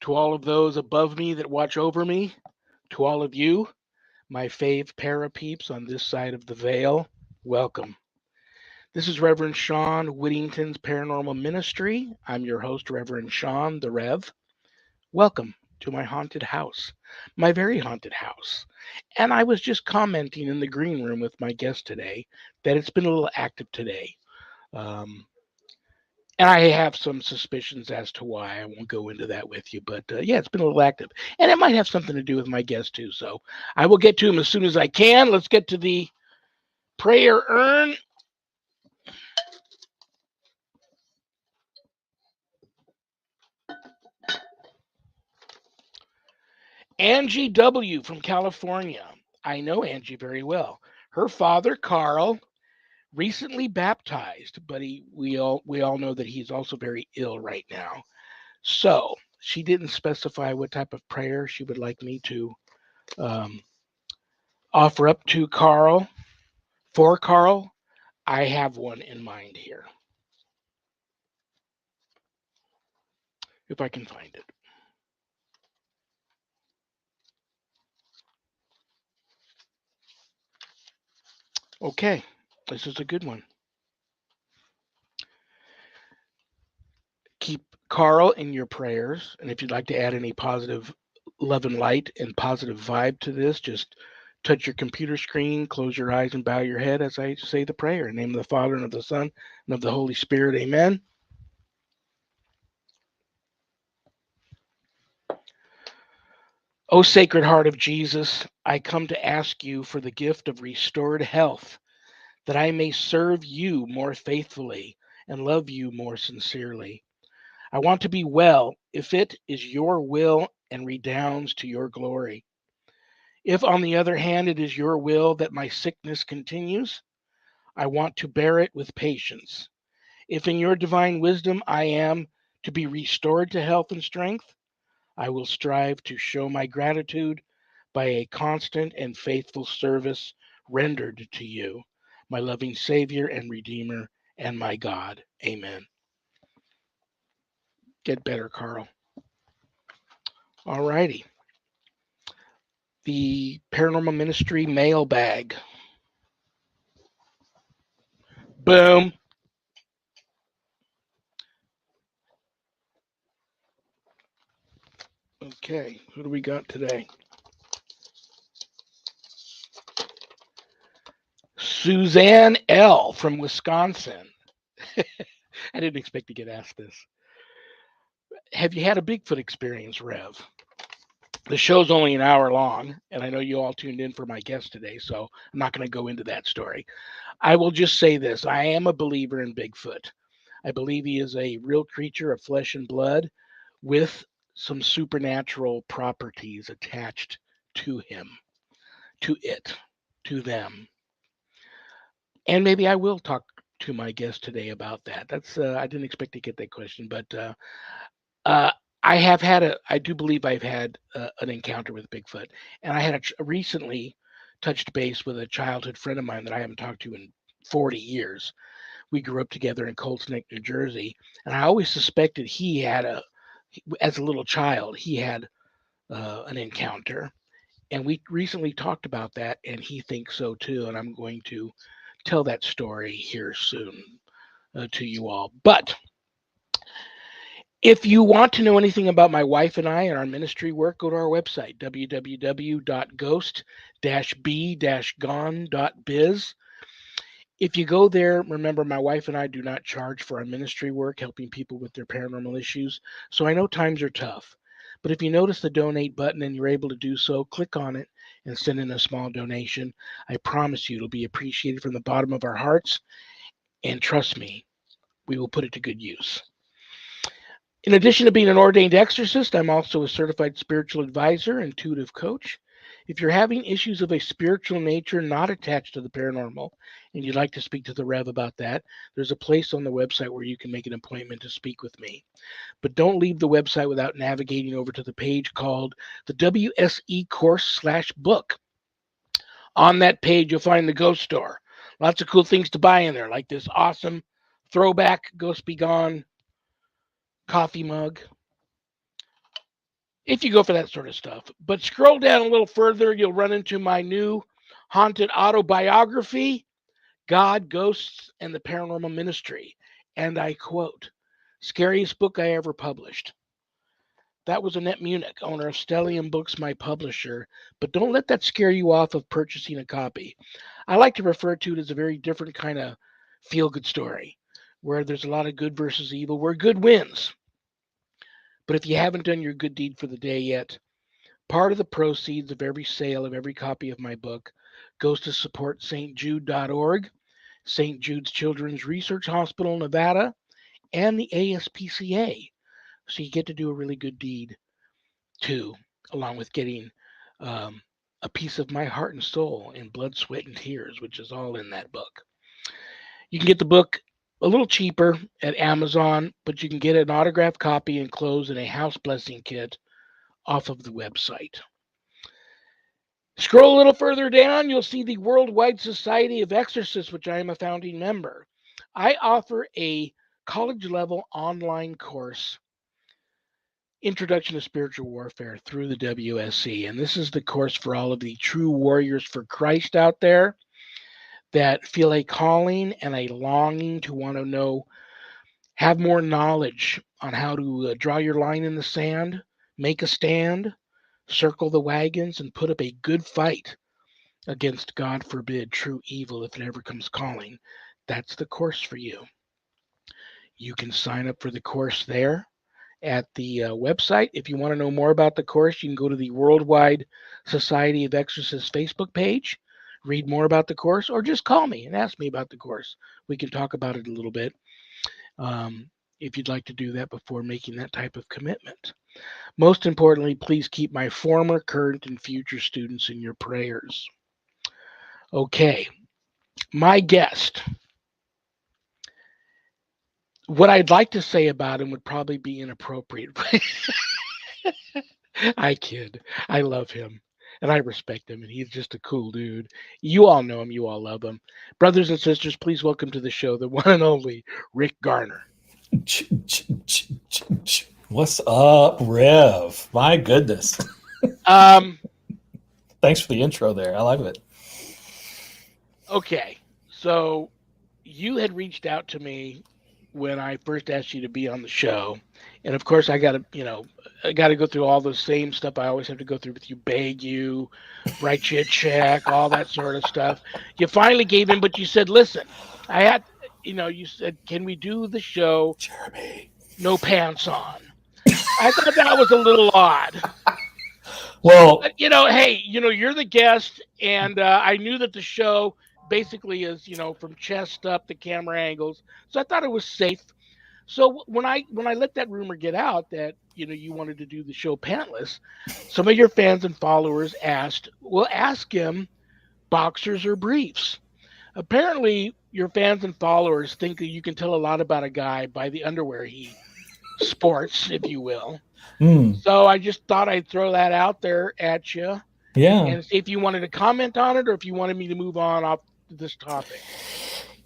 To all of those above me that watch over me, to all of you, my fave parapeeps on this side of the veil, welcome. This is Reverend Shawn Whittington's Paranormal Ministry. I'm your host, Reverend Shawn, the Rev. Welcome to my haunted house, my very haunted house. And I was just commenting in the green room with my guest today that it's been a little active today. Um, and I have some suspicions as to why. I won't go into that with you, but yeah, it's been a little active. And it might have something to do with my guest, too. So I will get to him as soon as I can. Let's get to the prayer urn. Angie W. from California. I know Angie very well. Her father, Carl, recently baptized, but we all know that he's also very ill right now. So she didn't specify what type of prayer she would like me to um, offer up to Carl. For Carl, I have one in mind here, if I can find it. Okay, this is a good one. Keep Carl in your prayers, and if you'd like to add any positive love and light and positive vibe to this, just touch your computer screen, close your eyes, and bow your head as I say the prayer. In the name of the Father, and of the Son, and of the Holy Spirit, amen. O Sacred Heart of Jesus, I come to ask you for the gift of restored health, that I may serve you more faithfully and love you more sincerely. I want to be well if it is your will and redounds to your glory. If, on the other hand, it is your will that my sickness continues, I want to bear it with patience. If in your divine wisdom I am to be restored to health and strength, I will strive to show my gratitude by a constant and faithful service rendered to you, my loving Savior and Redeemer and my God. Amen. Get better, Carl. All righty. The Paranormal Ministry mailbag. Boom. Okay, who do we got today? Suzanne L. from Wisconsin. I didn't expect to get asked this. Have you had a Bigfoot experience, Rev? The show's only an hour long, and I know you all tuned in for my guest today, so I'm not going to go into that story. I will just say this. I am a believer in Bigfoot. I believe he is a real creature of flesh and blood with some supernatural properties attached to him, to it, to them. And maybe I will talk to my guest today about that. That's I didn't expect to get that question, but uh, I do believe I've had an encounter with Bigfoot, and I had recently touched base with a childhood friend of mine that I haven't talked to in 40 years. We grew up together in Colts Neck, New Jersey, and I always suspected as a little child, he had an encounter, and we recently talked about that, and he thinks so too. And I'm going to tell that story here soon to you all. But if you want to know anything about my wife and I and our ministry work, go to our website, www.ghost-b-gone.biz. If you go there, remember my wife and I do not charge for our ministry work, helping people with their paranormal issues. So I know times are tough. But if you notice the donate button and you're able to do so, click on it and send in a small donation. I promise you it'll be appreciated from the bottom of our hearts. And trust me, we will put it to good use. In addition to being an ordained exorcist, I'm also a certified spiritual advisor and intuitive coach. If you're having issues of a spiritual nature not attached to the paranormal and you'd like to speak to the Rev about that, there's a place on the website where you can make an appointment to speak with me. But don't leave the website without navigating over to the page called the WSE course/book. On that page, you'll find the ghost store. Lots of cool things to buy in there, like this awesome throwback Ghost Be Gone coffee mug, if you go for that sort of stuff. But scroll down a little further, you'll run into my new haunted autobiography, God, Ghosts, and the Paranormal Ministry. And I quote, scariest book I ever published. That was Annette Munich, owner of Stellium Books, my publisher. But don't let that scare you off of purchasing a copy. I like to refer to it as a very different kind of feel good story where there's a lot of good versus evil, where good wins. But if you haven't done your good deed for the day yet, part of the proceeds of every sale of every copy of my book goes to support stjude.org, St. Jude's Children's Research Hospital, Nevada, and the ASPCA. So you get to do a really good deed too, along with getting a piece of my heart and soul in blood, sweat, and tears, which is all in that book. You can get the book a little cheaper at Amazon, but you can get an autographed copy enclosed in a house blessing kit off of the website. Scroll a little further down, you'll see the Worldwide Society of Exorcists, which I am a founding member. I offer a college-level online course, Introduction to Spiritual Warfare, through the WSC. And this is the course for all of the true warriors for Christ out there that feel a calling and a longing to want to know, have more knowledge on how to draw your line in the sand, make a stand, circle the wagons, and put up a good fight against, God forbid, true evil if it ever comes calling. That's the course for you. You can sign up for the course there at the website. If you want to know more about the course, you can go to the Worldwide Society of Exorcists Facebook page, read more about the course, or just call me and ask me about the course. We can talk about it a little bit if you'd like to do that before making that type of commitment. Most importantly, please keep my former, current, and future students in your prayers. Okay, my guest. What I'd like to say about him would probably be inappropriate. I kid. I love him. And I respect him, and he's just a cool dude. You all know him. You all love him. Brothers and sisters, please welcome to the show the one and only Rick Garner. What's up, Rev? My goodness. Thanks for the intro there. I like it. Okay, so you had reached out to me when I first asked you to be on the show. And of course, I got to go through all the same stuff I always have to go through with you, beg you, write you a check, all that sort of stuff. You finally gave in, but you said, listen, you said, can we do the show, Jeremy, no pants on? I thought that was a little odd. Well, but, hey, you're the guest, and I knew that the show basically is, from chest up, the camera angles. So I thought it was safe. So when I let that rumor get out that, you wanted to do the show pantless, some of your fans and followers asked, well, ask him boxers or briefs. Apparently, your fans and followers think that you can tell a lot about a guy by the underwear he sports, if you will. So I just thought I'd throw that out there at you. Yeah. And see if you wanted to comment on it or if you wanted me to move on off this topic.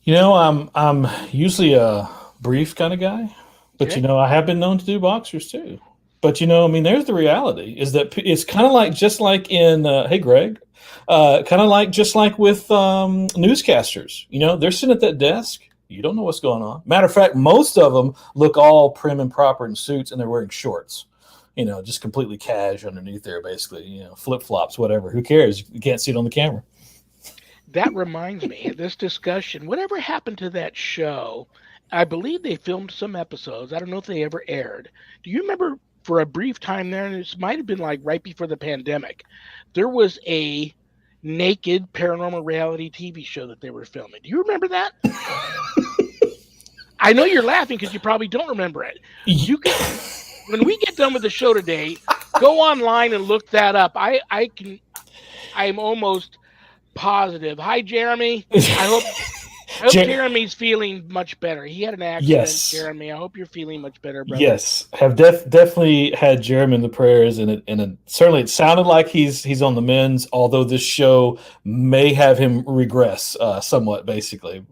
I'm usually a brief kind of guy, but Okay. I have been known to do boxers too. But there's the reality is that it's kind of like just like in hey Greg, kind of like just like with newscasters. They're sitting at that desk. You don't know what's going on. Matter of fact, most of them look all prim and proper in suits, and they're wearing shorts. Just completely cash underneath there, basically. Flip flops, whatever. Who cares? You can't see it on the camera. That reminds me, this discussion, whatever happened to that show? I believe they filmed some episodes. I don't know if they ever aired. Do you remember for a brief time there, and this might have been like right before the pandemic, there was a naked paranormal reality TV show that they were filming. Do you remember that? I know you're laughing because you probably don't remember it. You can, when we get done with the show today, go online and look that up. I'm almost positive. Hi, Jeremy. I hope Jeremy's feeling much better. He had an accident, yes. Jeremy. I hope you're feeling much better, brother. Yes, have definitely had Jeremy in the prayers, and certainly it sounded like he's on the mends. Although this show may have him regress somewhat, basically.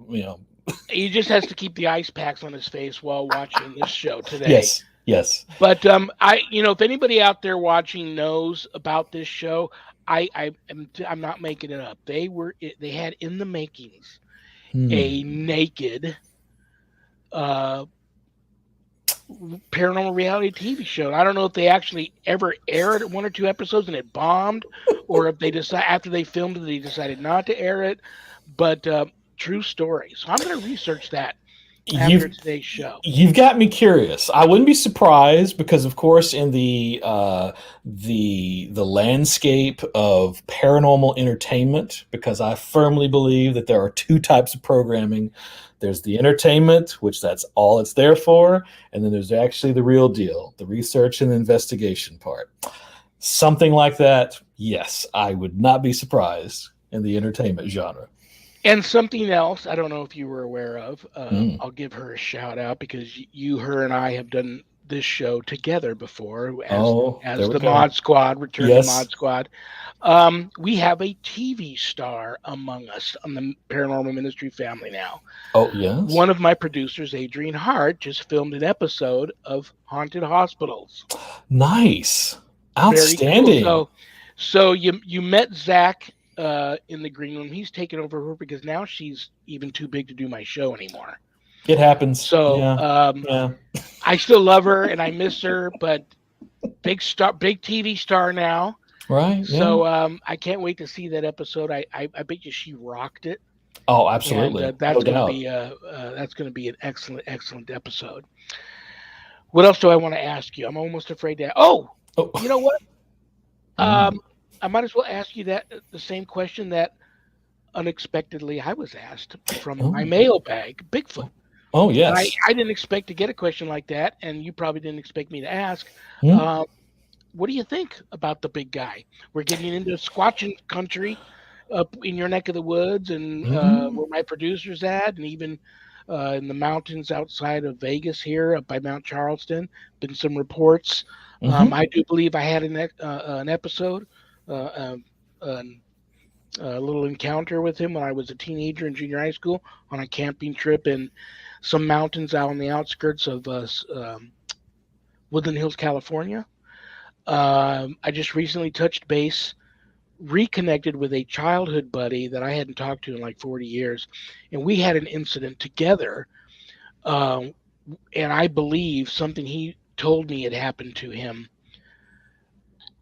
He just has to keep the ice packs on his face while watching this show today. Yes. Yes. But if anybody out there watching knows about this show, I'm not making it up. They had in the makings a naked uh, paranormal reality TV show. I don't know if they actually ever aired one or two episodes and it bombed, or if they decide after they filmed it they decided not to air it. But true story. So I'm going to research that after You've today's show. you've got me curious. I wouldn't be surprised because, of course, in the landscape of paranormal entertainment, because I firmly believe that there are two types of programming. There's the entertainment, which that's all it's there for, and then there's actually the real deal, the research and investigation part. Something like that, yes, I would not be surprised in the entertainment genre. And something else, I don't know if you were aware of. I'll give her a shout out because her and I have done this show together before as There we the go. Mod Squad, Return to Yes. Mod Squad. We have a TV star among us on the Paranormal Ministry family now. Oh, yes. One of my producers, Adrian Hart, just filmed an episode of Haunted Hospitals. Nice. Very Outstanding. cool. So you met Zach in the green room. He's taken over her because now she's even too big to do my show anymore. It happens. So yeah. I still love her and I miss her, but big TV star now. Right. Yeah. So I can't wait to see that episode. I bet you she rocked it. Oh, absolutely. And that's going to be an excellent episode. What else do I want to ask you? I'm almost afraid to. You know what? I might as well ask you the same question that unexpectedly I was asked from my mailbag, Bigfoot. Oh, yes. I didn't expect to get a question like that, and you probably didn't expect me to ask. What do you think about the big guy? We're getting into Squatching country up in your neck of the woods, and where my producer's at, and even in the mountains outside of Vegas here, up by Mount Charleston. Been some reports. I do believe I had an episode. A little encounter with him when I was a teenager in junior high school on a camping trip in some mountains out on the outskirts of Woodland Hills, California. I just recently touched base, reconnected with a childhood buddy that I hadn't talked to in like 40 years, and we had an incident together, and I believe something he told me had happened to him.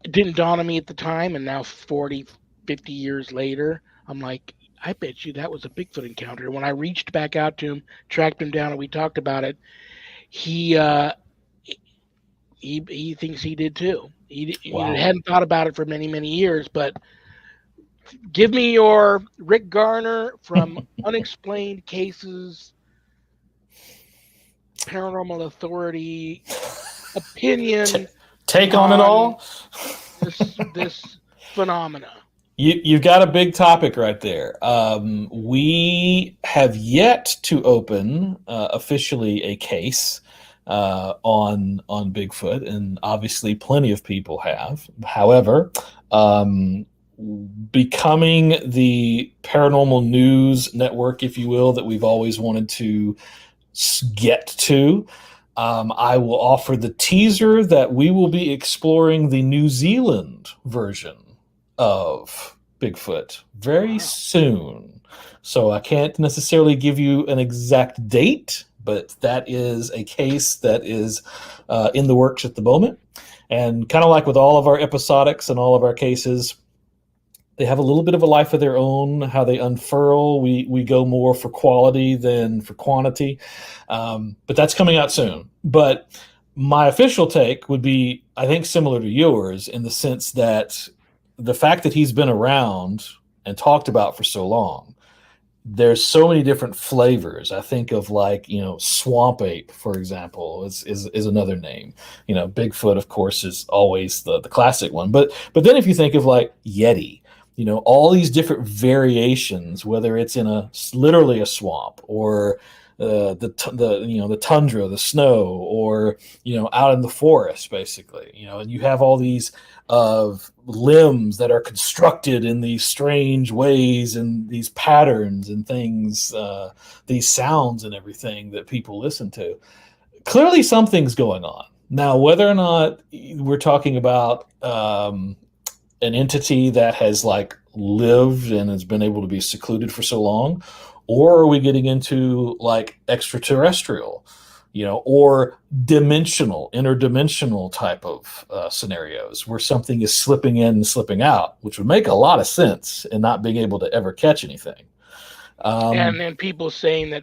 It didn't dawn on me at the time, and now 40, 50 years later, I'm like, I bet you that was a Bigfoot encounter. When I reached back out to him, tracked him down, and we talked about it, he thinks he did too. He hadn't thought about it for many, many years, but give me your Rick Garner from Unexplained Cases, Paranormal Authority opinion. Take on it all. This phenomena. You've got a big topic right there. We have yet to open officially a case on Bigfoot, and obviously plenty of people have. However, becoming the paranormal news network, if you will, that we've always wanted to get to, I will offer the teaser that we will be exploring the New Zealand version of Bigfoot very soon. So I can't necessarily give you an exact date, but that is a case that is in the works at the moment. And kind of like with all of our episodics and all of our cases, they have a little bit of a life of their own, how they unfurl. We go more for quality than for quantity. But that's coming out soon. But my official take would be, I think, similar to yours in the sense that the fact that he's been around and talked about for so long, there's so many different flavors. I think of swamp ape, for example, is another name. Bigfoot, of course, is always the classic one. But then if you think of like Yeti, all these different variations, whether it's in literally a swamp or the tundra, the snow, or out in the forest, basically, and you have all these limbs that are constructed in these strange ways and these patterns and things, these sounds and everything that people listen to. Clearly, something's going on. Now, whether or not we're talking about an entity that has like lived and has been able to be secluded for so long, or are we getting into like extraterrestrial, or dimensional, interdimensional type of scenarios where something is slipping in and slipping out, which would make a lot of sense in not being able to ever catch anything. And then people saying that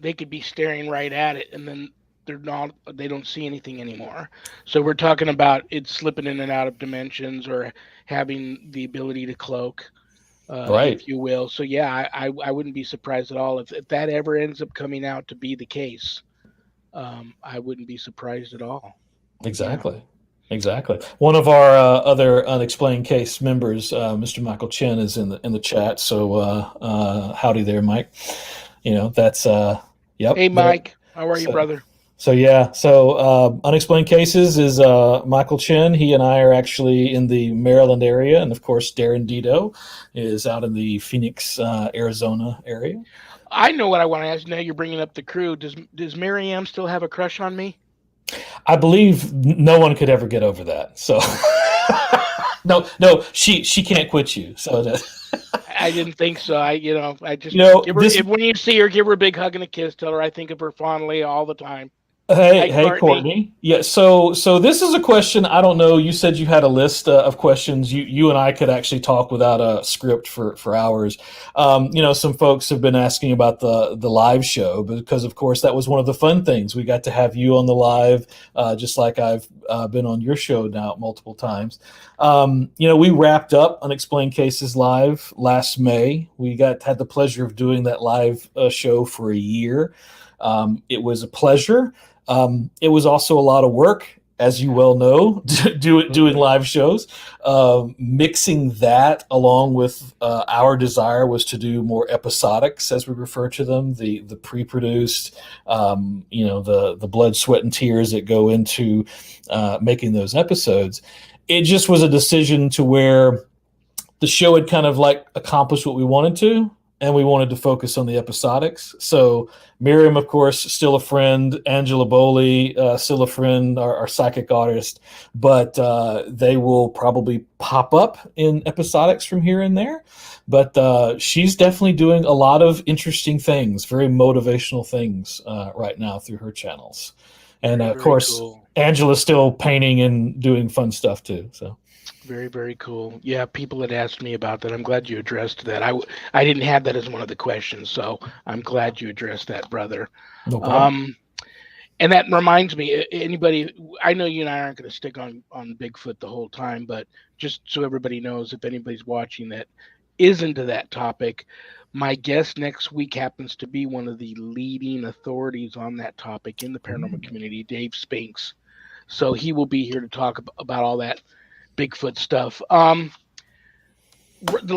they could be staring right at it and then they don't see anything anymore. So we're talking about it slipping in and out of dimensions or having the ability to cloak, Right. if you will. So yeah, I wouldn't be surprised at all if that ever ends up coming out to be the case. I wouldn't be surprised at all. Yeah. Exactly. Exactly. One of our other unexplained case members, Mr. Michael Chen, is in the chat. So howdy there, Mike. That's yep. Hey There. Mike, how are you, So brother? so yeah. So unexplained cases is Michael Chen. He and I are actually in the Maryland area, and of course Darren Dito is out in the Phoenix, Arizona area. I know what I want to ask. Now you're bringing up the crew. Does Miriam still have a crush on me? I believe no one could ever get over that. So no, she can't quit you. So I didn't think so. I just give her this. when you see her, give her a big hug and a kiss. Tell her I think of her fondly all the time. Hey, Hi, hey, Courtney. Courtney. Yeah, so this is a question. I don't know. You said you had a list of questions. You and I could actually talk without a script for hours. Some folks have been asking about the live show because, of course, that was one of the fun things. We got to have you on the live, just like I've been on your show now multiple times. We wrapped up Unexplained Cases live last May. We had the pleasure of doing that live show for a year. It was a pleasure. It was also a lot of work, as you well know, doing live shows. Mixing that along with our desire was to do more episodics, as we refer to them, the pre-produced, the blood, sweat, and tears that go into making those episodes. It just was a decision to where the show had kind of like accomplished what we wanted to, and we wanted to focus on the episodics. So Miriam, of course, still a friend. Angela Bowley, still a friend, our psychic artist. But they will probably pop up in episodics from here and there. But she's definitely doing a lot of interesting things, very motivational things right now through her channels. And Very, of very course, cool. Angela's still painting and doing fun stuff too. So. Very, very cool. Yeah, people had asked me about that. I'm glad you addressed that. I didn't have that as one of the questions, so I'm glad you addressed that, brother. No problem. And that reminds me, anybody, I know you and I aren't going to stick on Bigfoot the whole time, but just so everybody knows, if anybody's watching that is into that topic, my guest next week happens to be one of the leading authorities on that topic in the paranormal community, Dave Spinks. So he will be here to talk about all that Bigfoot stuff. The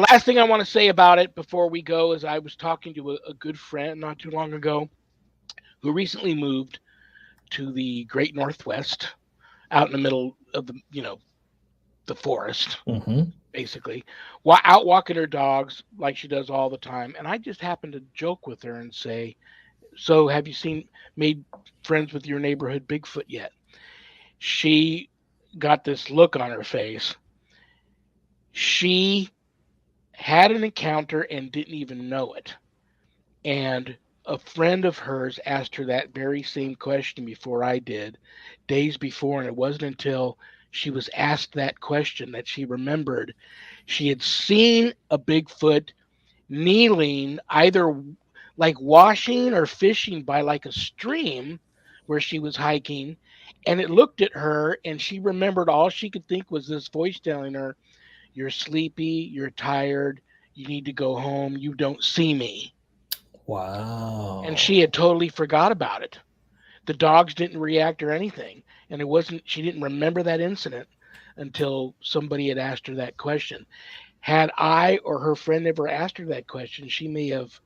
last thing I want to say about it before we go is I was talking to a good friend not too long ago who recently moved to the Great Northwest, out in the middle of the forest, basically, out walking her dogs like she does all the time. And I just happened to joke with her and say, "So, have you made friends with your neighborhood Bigfoot yet?" She got this look on her face. She had an encounter and didn't even know it. And a friend of hers asked her that very same question before I did, days before. And it wasn't until she was asked that question that she remembered she had seen a Bigfoot kneeling, either like washing or fishing by like a stream where she was hiking. And it looked at her, and she remembered all she could think was this voice telling her, "You're sleepy, you're tired, you need to go home, you don't see me." And Wow. she had totally forgot about it. The dogs didn't react or anything. And she didn't remember that incident until somebody had asked her that question. Had I or her friend ever asked her that question, she may have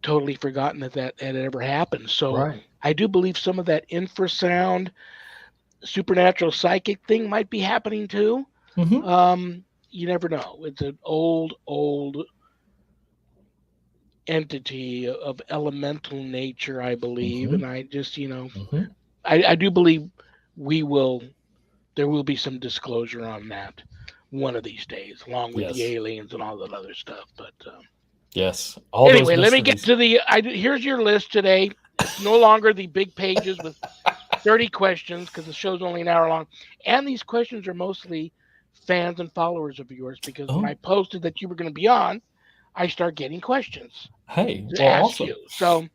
totally forgotten that had ever happened. So Right. I do believe some of that infrasound, supernatural psychic thing might be happening too. Mm-hmm. You never know. It's an old entity of elemental nature, I believe. Mm-hmm. And I just, Mm-hmm. I do believe there will be some disclosure on that one of these days, along with the Yes. aliens and all that other stuff. But Yes. All those anyway, let me get mysteries. to here's your list today. It's no longer the big pages with 30 questions because the show's only an hour long. And these questions are mostly fans and followers of yours because when I Oh, posted that you were going to be on, I start getting questions hey. to Well, ask awesome. you. So,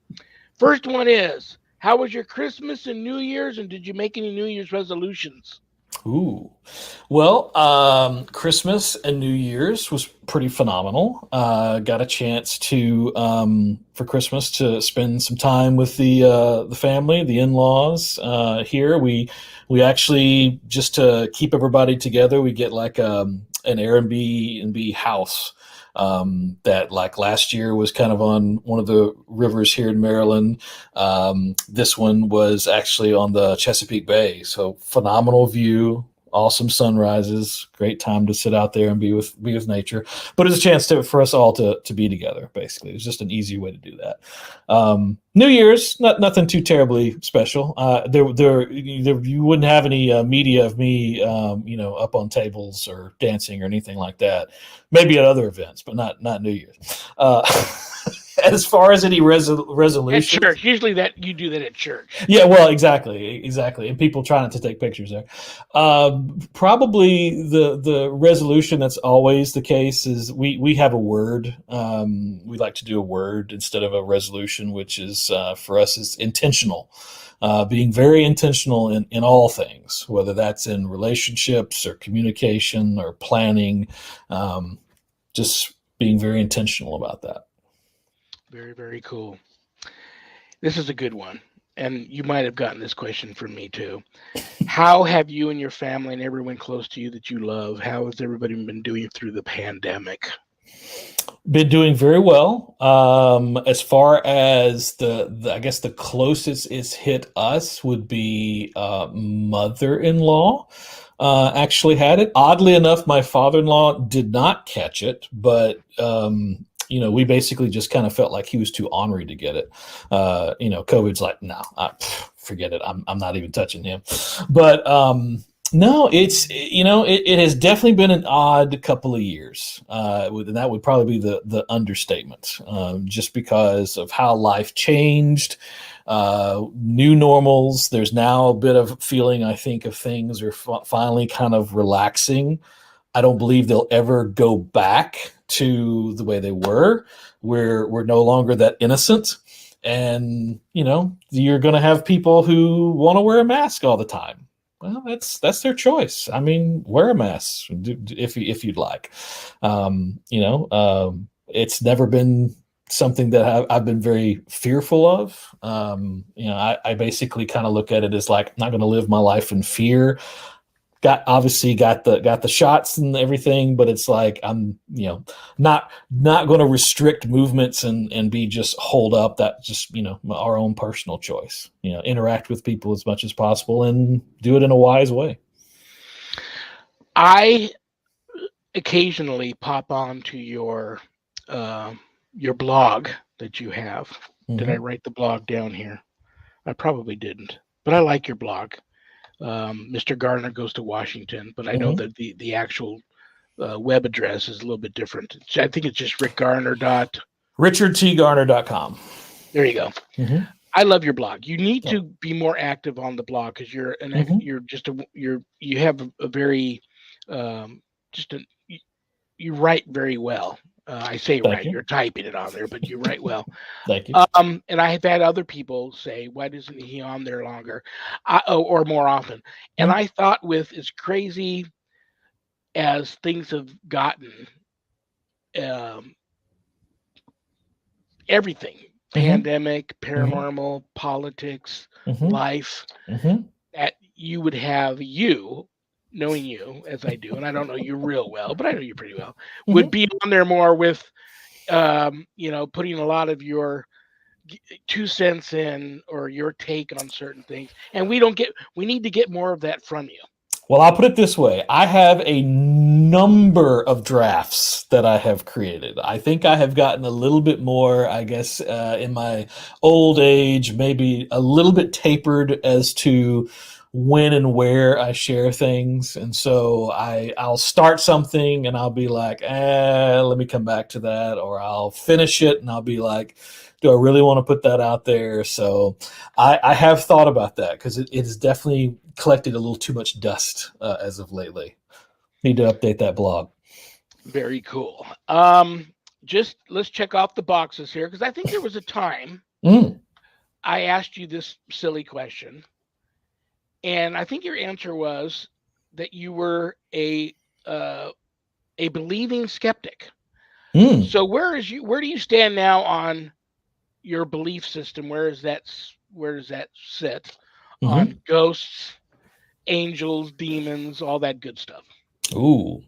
first one is, how was your Christmas and New Year's, and did you make any New Year's resolutions? Ooh. Well, Christmas and New Year's was pretty phenomenal. Got a chance to for Christmas to spend some time with the family, the in-laws here. We actually, just to keep everybody together, we get like an Airbnb house that, like, last year was kind of on one of the rivers here in Maryland. This one was actually on the Chesapeake Bay, so phenomenal view, awesome sunrises, great time to sit out there and be with nature. But it was a chance for us all to be together. Basically, it was just an easy way to do that. New Year's, nothing too terribly special. There you wouldn't have any media of me, up on tables or dancing or anything like that. Maybe at other events, but not New Year's. Uh, as far as any At resolutions, church. Usually that you do that at church. yeah, well, exactly, and people try not to take pictures there. Probably the resolution that's always the case is we have a word. We like to do a word instead of a resolution, which is for us is intentional. Being very intentional in all things, whether that's in relationships or communication or planning, just being very intentional about that. Very, very cool. This is a good one. And you might have gotten this question from me too. How have you and your family and everyone close to you that you love, how has everybody been doing through the pandemic? Been doing very well. As far as I guess the closest it's hit us would be mother-in-law. Actually had it. Oddly enough, my father-in-law did not catch it, but we basically just kind of felt like he was too ornery to get it. COVID's like, no, forget it. I'm not even touching him. But no, it has definitely been an odd couple of years, and that would probably be the understatement, just because of how life changed, new normals. There's now a bit of feeling, I think, of things are finally kind of relaxing. I don't believe they'll ever go back to the way they were. We're no longer that innocent, and you're going to have people who want to wear a mask all the time. Well, that's their choice. I mean, wear a mask if you'd like. It's never been something that I've been very fearful of. I basically kind of look at it as like, I'm not going to live my life in fear. Got the shots and everything, but it's like I'm not going to restrict movements and be just holed up. That just our own personal choice. Interact with people as much as possible and do it in a wise way. I occasionally pop on to your blog that you have. Did I write the blog down here? I probably didn't, but I like your blog. Mr. Garner Goes to Washington, but I know that the actual web address is a little bit different. I think it's just richardtgarner.com. There you go. I love your blog. You need to be more active on the blog because you have a very you write very well. I say Thank right, you. you're typing it on there, but you write well. Thank you. And I have had other people say, why isn't he on there longer or more often? And I thought, with as crazy as things have gotten, everything, pandemic, paranormal, politics, life, that you would have knowing you as I do, and I don't know you real well, but I know you pretty well, would be on there more with, putting a lot of your 2 cents in or your take on certain things. And we need to get more of that from you. Well, I'll put it this way. I have a number of drafts that I have created. I think I have gotten a little bit more, I guess, in my old age, maybe a little bit tapered as to when and where I share things. And so I'll start something and I'll be like, let me come back to that. Or I'll finish it and I'll be like, do I really want to put that out there? So I have thought about that because it has definitely collected a little too much dust as of lately. Need to update that blog. Very cool. Just let's check off the boxes here because I think there was a time I asked you this silly question, and I think your answer was that you were a believing skeptic. So where do you stand now on your belief system? Where does that sit on ghosts, angels, demons, all that good stuff? Ooh,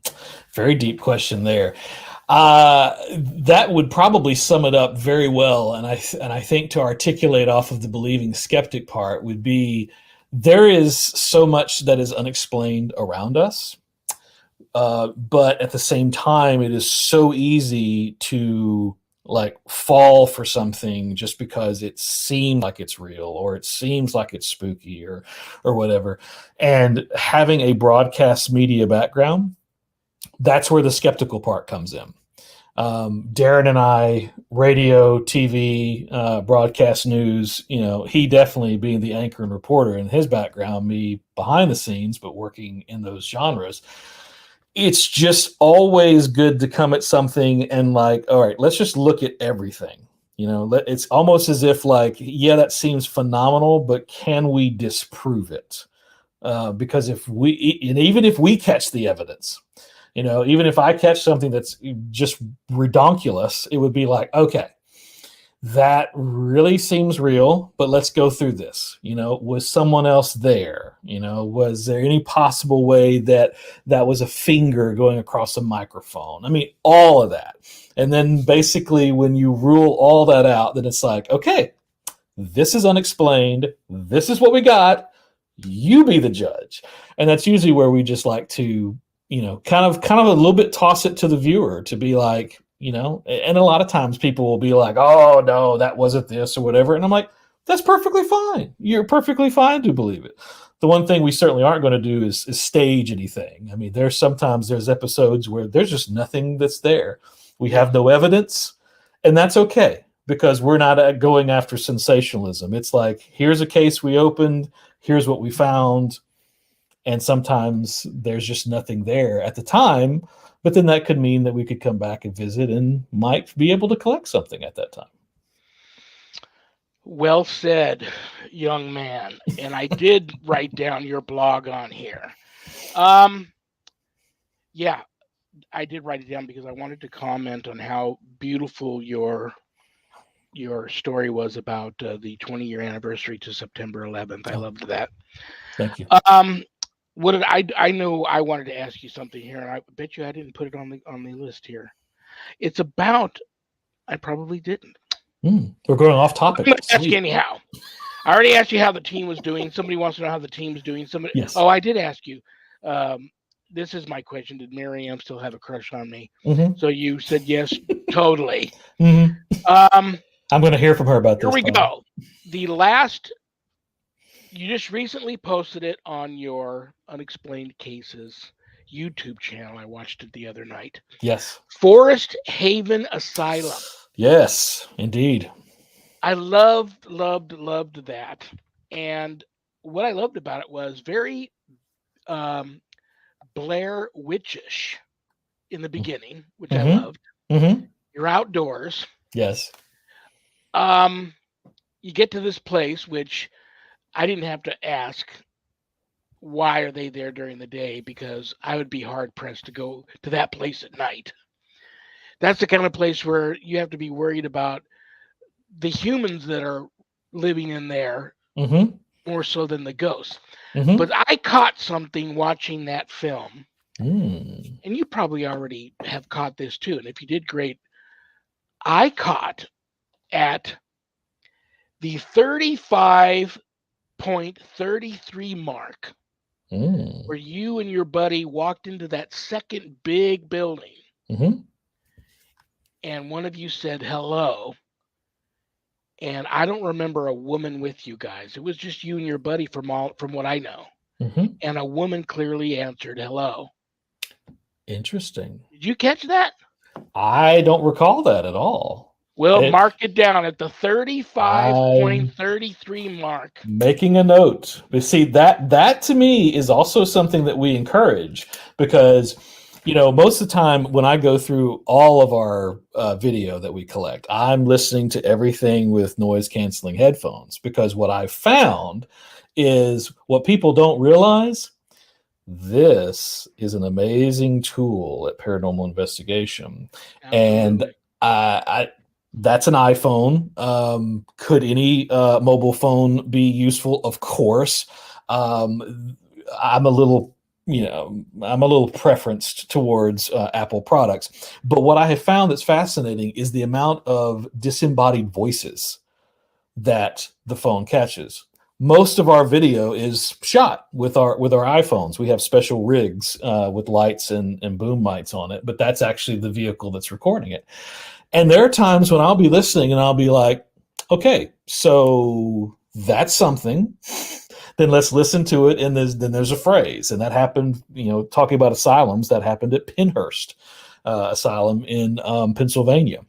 very deep question there. That would probably sum it up very well, and I think to articulate off of the believing skeptic part would be there is so much that is unexplained around us, but at the same time, it is so easy to like fall for something just because it seems like it's real or it seems like it's spooky or whatever. And having a broadcast media background, that's where the skeptical part comes in. Darren and I, radio, TV, broadcast news, he definitely being the anchor and reporter in his background, me behind the scenes, but working in those genres. It's just always good to come at something and like, all right, let's just look at everything. It's almost as if like, yeah, that seems phenomenal, but can we disprove it? Because even if we catch the evidence, even if I catch something that's just redonkulous, it would be like, okay, that really seems real, but let's go through this. Was someone else there? Was there any possible way that was a finger going across a microphone? I mean, all of that. And then basically when you rule all that out, then it's like, okay, this is unexplained. This is what we got. You be the judge. And that's usually where we just like to, kind of a little bit toss it to the viewer to be like, and a lot of times people will be like, oh, no, that wasn't this or whatever. And I'm like, that's perfectly fine. You're perfectly fine to believe it. The one thing we certainly aren't going to do is stage anything. I mean, there's episodes where there's just nothing that's there. We have no evidence, and that's okay because we're not going after sensationalism. It's like, here's a case we opened, here's what we found, and sometimes there's just nothing there at the time. But then that could mean that we could come back and visit and might be able to collect something at that time. Well said, young man. And I did write down your blog on here. Yeah, I did write it down because I wanted to comment on how beautiful your story was about the 20-year anniversary to September 11th. I loved that. Thank you. What did I know I wanted to ask you something here, and I bet you I didn't put it on the list here. It's about I probably didn't. We're going off topic. I'm going to ask you anyhow. I already asked you how the team was doing. Somebody wants to know how the team's doing. Yes. Oh, I did ask you. This is my question. Did Miriam still have a crush on me? So you said yes, totally. I'm going to hear from her about this. Here we go. You just recently posted it on your Unexplained Cases YouTube channel. I watched it the other night. Yes. Forest Haven Asylum. Yes, indeed. I loved that. And what I loved about it was very Blair Witch-ish in the beginning, which I loved. You're outdoors. Yes. You get to this place, which I didn't have to ask why are they there during the day, because I would be hard pressed to go to that place at night. That's the kind of place where you have to be worried about the humans that are living in there more so than the ghosts. But I caught something watching that film, and you probably already have caught this too. And if you did, great. I caught at the 35.33 mark where you and your buddy walked into that second big building, and one of you said hello. And I don't remember a woman with you guys. It was just you and your buddy from what I know. And a woman clearly answered hello. Interesting. Did you catch that? I don't recall that at all. Well, mark it down at the 35.33 mark. Making a note. But see, that to me is also something that we encourage, because most of the time when I go through all of our video that we collect, I'm listening to everything with noise canceling headphones, because what I've found is what people don't realize. This is an amazing tool at paranormal investigation. Absolutely. And that's an iPhone. Could any mobile phone be useful? Of course. I'm a little preferenced towards Apple products. But what I have found that's fascinating is the amount of disembodied voices that the phone catches. Most of our video is shot with our iPhones. We have special rigs with lights and boom mics on it, but that's actually the vehicle that's recording it. And there are times when I'll be listening and I'll be like, okay, so that's something. Then let's listen to it. And then there's a phrase. And that happened, talking about asylums, that happened at Penhurst Asylum in Pennsylvania.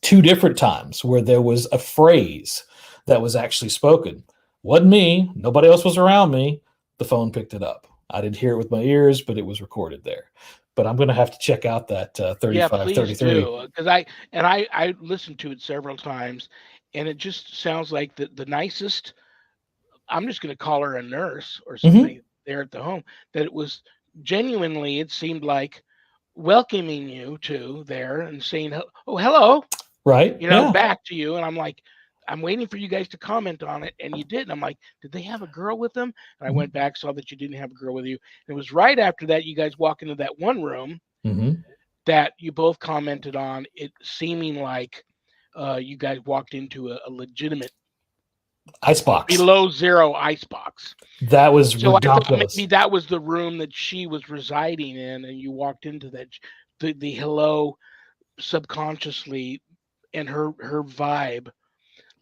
2 different times where there was a phrase that was actually spoken. Wasn't me. Nobody else was around me. The phone picked it up. I didn't hear it with my ears, but it was recorded there. But I'm going to have to check out that 3533. Because I listened to it several times, and it just sounds like the nicest. I'm just going to call her a nurse or somebody there at the home. That it was genuinely. It seemed like welcoming you to there and saying, "Oh, hello," right? Back to you. And I'm like, I'm waiting for you guys to comment on it, and you did. And I'm like, did they have a girl with them? And I went back, saw that you didn't have a girl with you. And it was right after that you guys walk into that one room that you both commented on it seeming like you guys walked into a legitimate icebox, below zero icebox. That was so ridiculous. I thought maybe that was the room that she was residing in, and you walked into that the hello subconsciously, and her vibe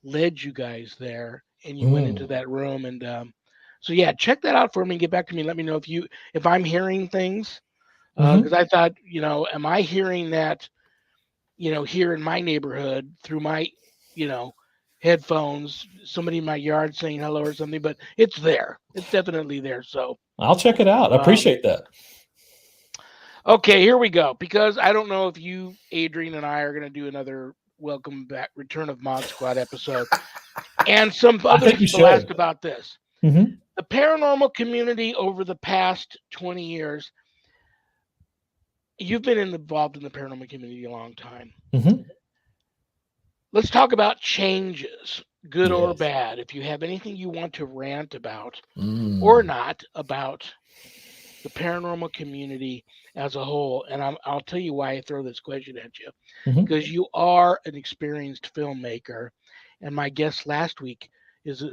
led you guys there, and you went into that room. And so yeah, check that out for me and get back to me. Let me know if I'm hearing things, because I thought, am I hearing that, here in my neighborhood through my, headphones, somebody in my yard saying hello or something, but it's there. It's definitely there. So I'll check it out. I appreciate that. Okay, here we go. Because I don't know if you, Adrian, and I are going to do another Welcome Back, Return of Mod Squad episode. And some other people asked about this. The paranormal community over the past 20 years, you've been involved in the paranormal community a long time. Let's talk about changes, good or bad. If you have anything you want to rant about or not about the paranormal community as a whole, and I'll tell you why I throw this question at you. Because you are an experienced filmmaker, and my guest last week is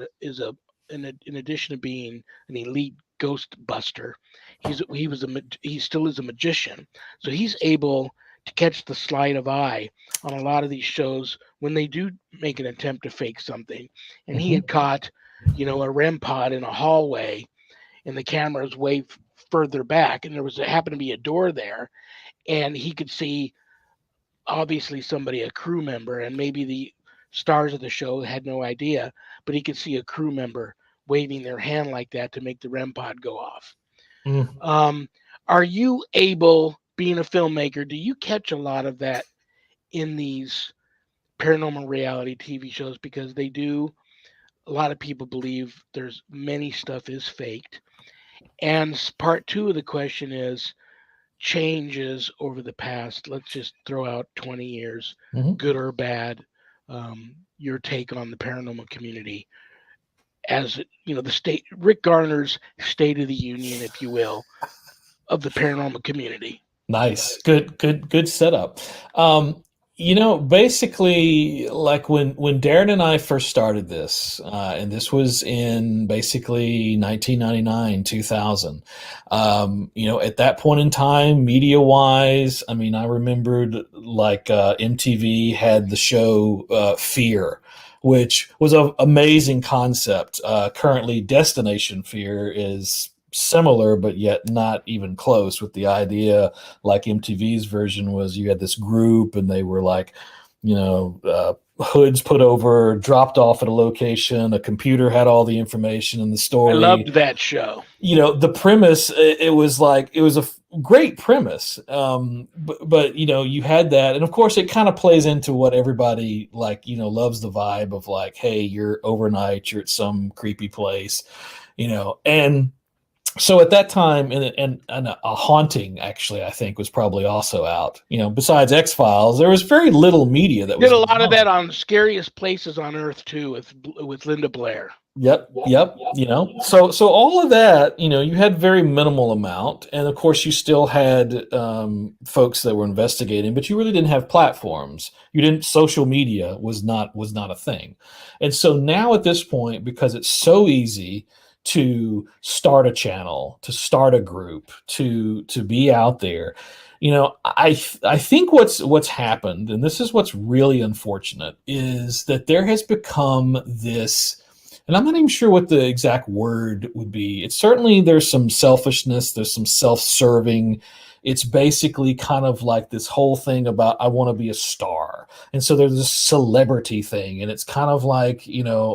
in addition to being an elite ghost buster, he still is a magician, so he's able to catch the sleight of eye on a lot of these shows when they do make an attempt to fake something. And he had caught, a REM pod in a hallway, and the camera's way further back, and there happened to be a door there, and he could see obviously a crew member, and maybe the stars of the show had no idea, but he could see a crew member waving their hand like that to make the REM pod go off. Are you able, being a filmmaker, do you catch a lot of that in these paranormal reality TV shows? Because a lot of people believe there's many stuff is faked. And part 2 of the question is changes over the past, let's just throw out 20 years, good or bad, your take on the paranormal community as, the Rick Garner's State of the Union, if you will, of the paranormal community. Nice. Good setup. Basically, like when Darren and I first started this, and this was in basically 1999, 2000. At that point in time, media wise, I mean, I remembered like MTV had the show Fear, which was an amazing concept. Currently, Destination Fear is similar, but yet not even close, with the idea like MTV's version was you had this group and they were like, hoods put over, dropped off at a location. A computer had all the information and the I story. loved that show. The premise, it was a great premise. But you had that. And of course, it kind of plays into what everybody loves, the vibe of like, hey, you're overnight, you're at some creepy place, and so at that time, and a haunting, actually, I think was probably also out. Besides X-Files, there was very little media that was. Did a lot of that on Scariest Places on Earth too, with Linda Blair. Yep. So all of that, you had very minimal amount, and of course you still had folks that were investigating, but you really didn't have platforms. You didn't. Social media was not a thing, and so now at this point, because it's so easy to start a channel, to start a group, to be out there. I think what's happened, and this is what's really unfortunate, is that there has become this, and I'm not even sure what the exact word would be. It's certainly, there's some selfishness, there's some self-serving. It's basically kind of like this whole thing about, I want to be a star. And so there's this celebrity thing, and it's kind of like,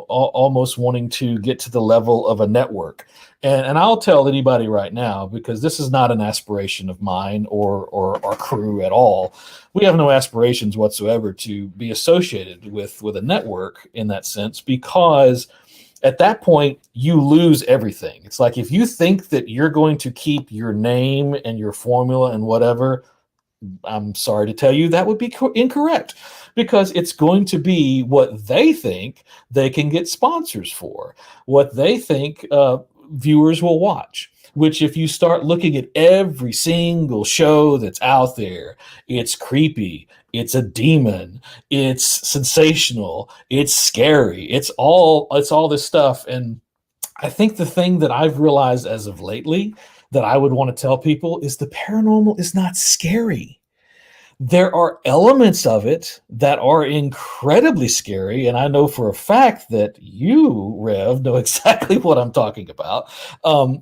almost wanting to get to the level of a network. And I'll tell anybody right now, because this is not an aspiration of mine or our crew at all. We have no aspirations whatsoever to be associated with a network in that sense, because at that point, you lose everything. It's like, if you think that you're going to keep your name and your formula and whatever, I'm sorry to tell you, that would be incorrect, because it's going to be what they think they can get sponsors for, what they think viewers will watch. Which, if you start looking at every single show that's out there, it's creepy, it's a demon, it's sensational, it's scary, it's all this stuff. And I think the thing that I've realized as of lately that I would want to tell people is the paranormal is not scary. There are elements of it that are incredibly scary, and I know for a fact that you, Rev, know exactly what I'm talking about.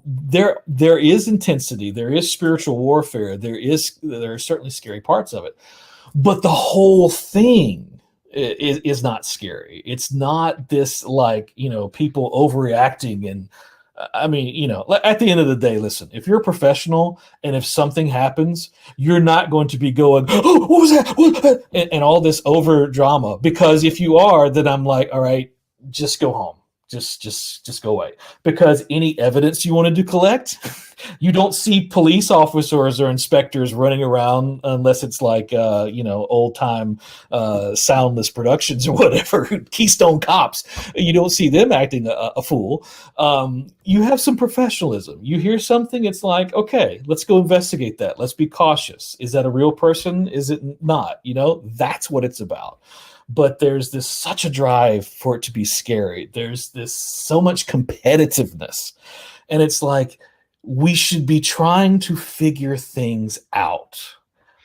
There is intensity, there is spiritual warfare, there are certainly scary parts of it, but the whole thing is not scary. It's not this people overreacting. And I mean, at the end of the day, listen, if you're a professional and if something happens, you're not going to be going, oh, what was that? What? And all this over drama, because if you are, then I'm like, all right, just go home. Just go away, because any evidence you wanted to collect, you don't see police officers or inspectors running around unless it's like old time Soundless Productions or whatever, Keystone Cops. You don't see them acting a fool. You have some professionalism. You hear something, it's like, okay, let's go investigate that. Let's be cautious. Is that a real person? Is it not? That's what it's about. But there's such a drive for it to be scary. There's so much competitiveness. And it's like, we should be trying to figure things out.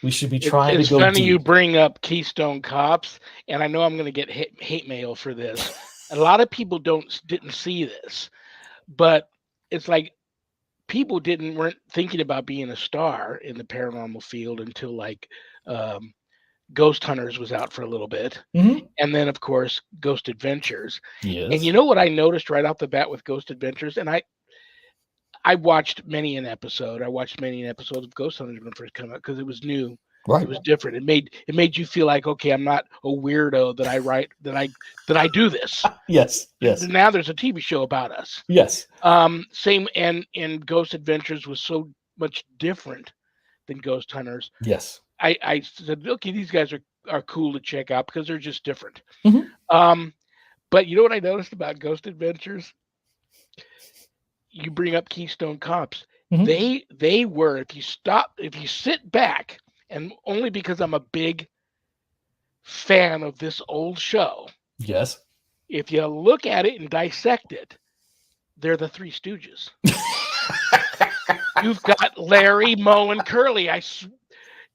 We should be trying to go deep. It's funny you bring up Keystone Cops, and I know I'm going to get hate mail for this. A lot of people didn't see this, but it's like people weren't thinking about being a star in the paranormal field until Ghost Hunters was out for a little bit. Mm-hmm. And then, of course, Ghost Adventures. Yes. And you know what I noticed right off the bat with Ghost Adventures? And I watched many an episode. I watched many an episode of Ghost Hunters when it first came out, because it was new. Right. It was different. It made you feel like, okay, I'm not a weirdo that I do this. Yes. Now there's a TV show about us. Yes. Same, and Ghost Adventures was so much different than Ghost Hunters. Yes. I said, okay, these guys are cool to check out because they're just different. Mm-hmm. But you know what I noticed about Ghost Adventures? You bring up Keystone Cops. Mm-hmm. They were, if you sit back, and only because I'm a big fan of this old show, Yes. if you look at it and dissect it, they're the Three Stooges. You've got Larry, Moe, and Curly.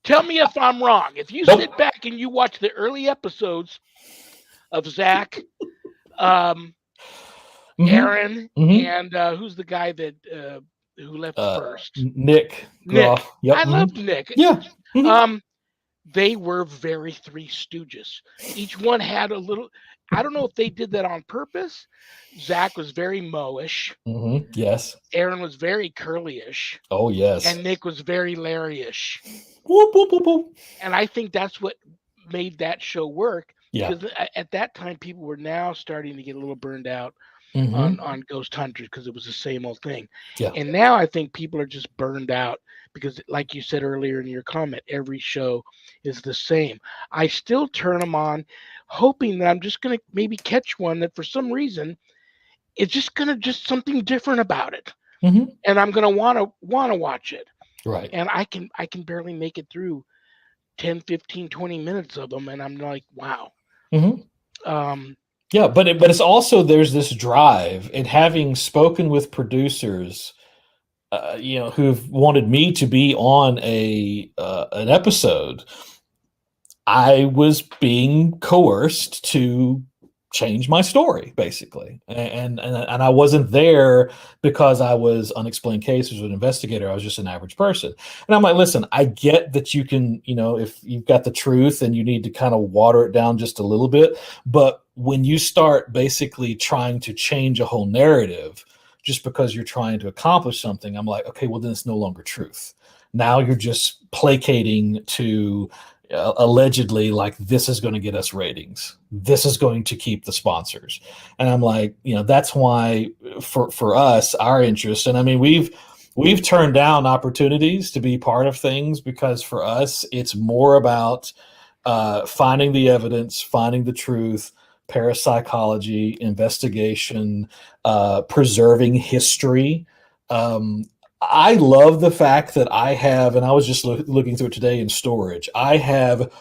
Tell me if I'm wrong. If you Nope. sit back and you watch the early episodes of Zach, Aaron, and who's the guy that who left first? Nick. Nick. Yep. I loved Nick. Yeah. They were very Three Stooges. Each one had a little. I don't know if they did that on purpose. Zach was very Moe-ish. Yes. Aaron was very Curly-ish. Oh, yes. And Nick was very Larry-ish. Whoop, whoop, whoop, whoop. And I think that's what made that show work. Yeah. Because at that time, people were now starting to get a little burned out on Ghost Hunters because it was the same old thing. Yeah. And now I think people are just burned out because, like you said earlier in your comment, every show is the same. I still turn them on, hoping that I'm just going to maybe catch one that for some reason it's just going to just something different about it. And I'm going to want to watch it. Right. And I can barely make it through 10, 15, 20 minutes of them. And I'm like, wow. Yeah, but it's also, there's this drive, and having spoken with producers, who've wanted me to be on an episode, I was being coerced to change my story, basically, and I wasn't there because I was Unexplained Cases or an investigator. I was just an average person, and I'm like, listen, I get that you can, if you've got the truth and you need to kind of water it down just a little bit, but when you start basically trying to change a whole narrative just because you're trying to accomplish something, I'm like, okay, well then it's no longer truth. Now you're just placating to allegedly, like, this is going to get us ratings, this is going to keep the sponsors. And I'm like, that's why for us, our interest, and I mean, we've turned down opportunities to be part of things because for us it's more about finding the evidence, finding the truth, parapsychology, investigation, preserving history. I love the fact that I have, and I was just looking through it today in storage, I have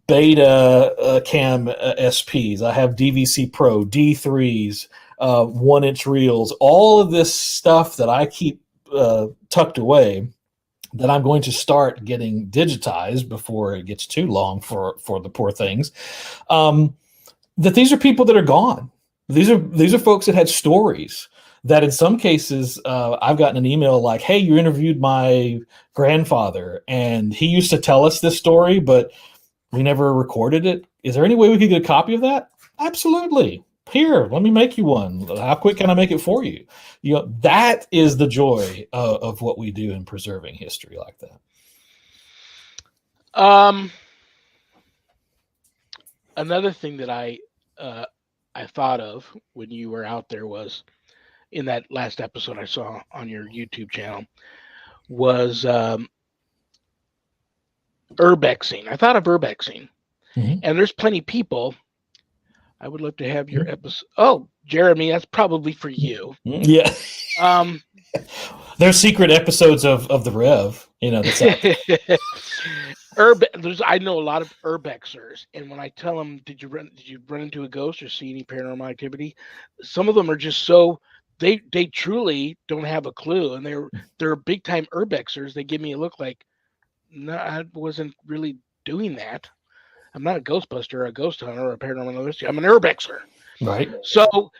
beta cam SPs, I have DVC Pro, D3s, 1-inch reels, all of this stuff that I keep tucked away that I'm going to start getting digitized before it gets too long for the poor things. That these are people that are gone. These are folks that had stories that in some cases I've gotten an email like, hey, you interviewed my grandfather and he used to tell us this story, but we never recorded it. Is there any way we could get a copy of that? Absolutely. Here, let me make you one. How quick can I make it for you? That is the joy of what we do in preserving history like that. Another thing that I thought of when you were out there was, in that last episode I saw on your YouTube channel, was urbexing. I thought of urbexing. And there's plenty of people. I would love to have your episode. Oh, Jeremy, that's probably for you. Yeah. There's secret episodes of the Rev, that's out there. I know a lot of urbexers, and when I tell them, did you run into a ghost or see any paranormal activity? Some of them are just so they truly don't have a clue, and they're big time urbexers. They give me a look like, no, I wasn't really doing that. I'm not a ghostbuster, or a ghost hunter, or a paranormal investigator. I'm an urbexer. Right. So,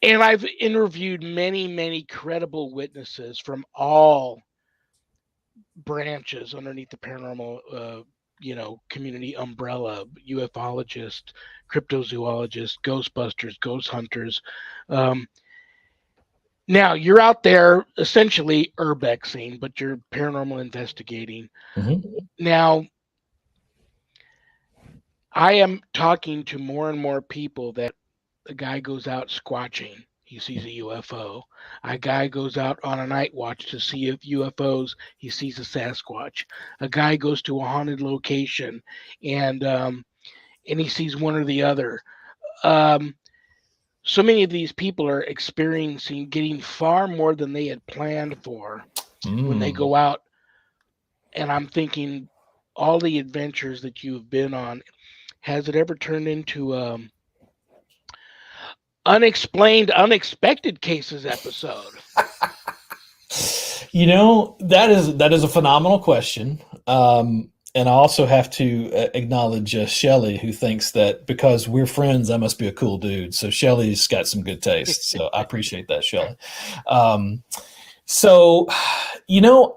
and I've interviewed many, many credible witnesses from all branches underneath the paranormal, community umbrella: ufologist, cryptozoologist, ghostbusters, ghost hunters. Now you're out there essentially urbexing, but you're paranormal investigating. Now, I am talking to more and more people that a guy goes out squatching, he sees a UFO. A guy goes out on a night watch to see if UFOs, he sees a Sasquatch. A guy goes to a haunted location and he sees one or the other. So many of these people are experiencing getting far more than they had planned for when they go out. And I'm thinking, all the adventures that you've been on, has it ever turned into unexplained, unexpected cases episode? That is a phenomenal question. And I also have to acknowledge Shelly, who thinks that because we're friends, I must be a cool dude. So Shelly's got some good taste. So I appreciate that, Shelly. Um, so,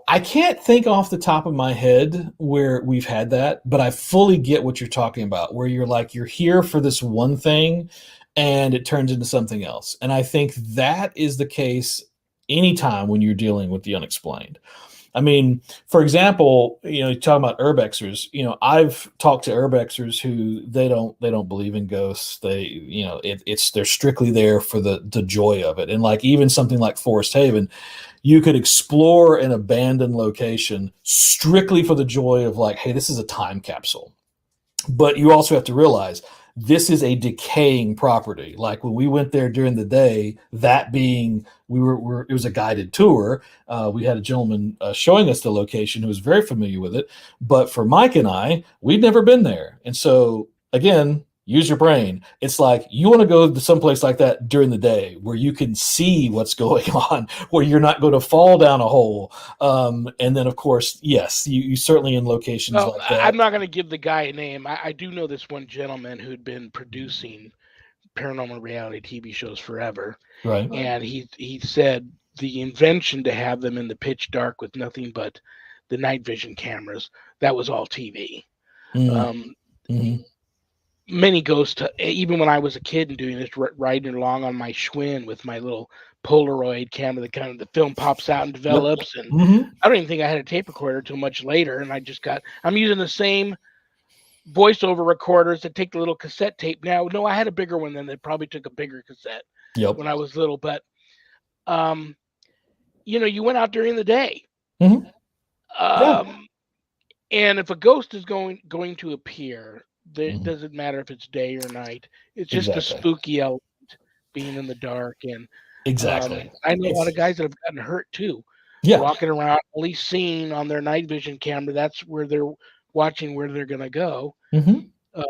I can't think off the top of my head where we've had that, but I fully get what you're talking about, where you're like, you're here for this one thing and it turns into something else. And I think that is the case anytime when you're dealing with the unexplained. I mean, for example, you're talking about urbexers. I've talked to urbexers who they don't believe in ghosts. They're strictly there for the joy of it. And like even something like Forest Haven, you could explore an abandoned location strictly for the joy of like, hey, this is a time capsule. But you also have to realize this is a decaying property. Like when we went there during the day, that being it was a guided tour. We had a gentleman showing us the location who was very familiar with it. But for Mike and I, we'd never been there. And so again, use your brain. It's like you want to go to someplace like that during the day where you can see what's going on, where you're not going to fall down a hole. And then, of course, yes, you certainly in locations like that. I'm not going to give the guy a name. I do know this one gentleman who'd been producing paranormal reality TV shows forever. Right. And he said the invention to have them in the pitch dark with nothing but the night vision cameras, that was all TV. Mm-hmm. Many ghosts, even when I was a kid and doing this, riding along on my Schwinn with my little Polaroid camera, the film pops out and develops. Yep. And Mm-hmm. I don't even think I had a tape recorder till much later. And I'm using the same voiceover recorders that take the little cassette tape now. No, I had a bigger one then that probably took a bigger cassette when I was little. But, you went out during the day. Mm-hmm. And if a ghost is going to appear, it doesn't matter if it's day or night. It's just a spooky element being in the dark. And exactly. I know a lot of guys that have gotten hurt too. Yeah. Walking around, only seeing on their night vision camera, that's where they're watching where they're going to go. Mm-hmm.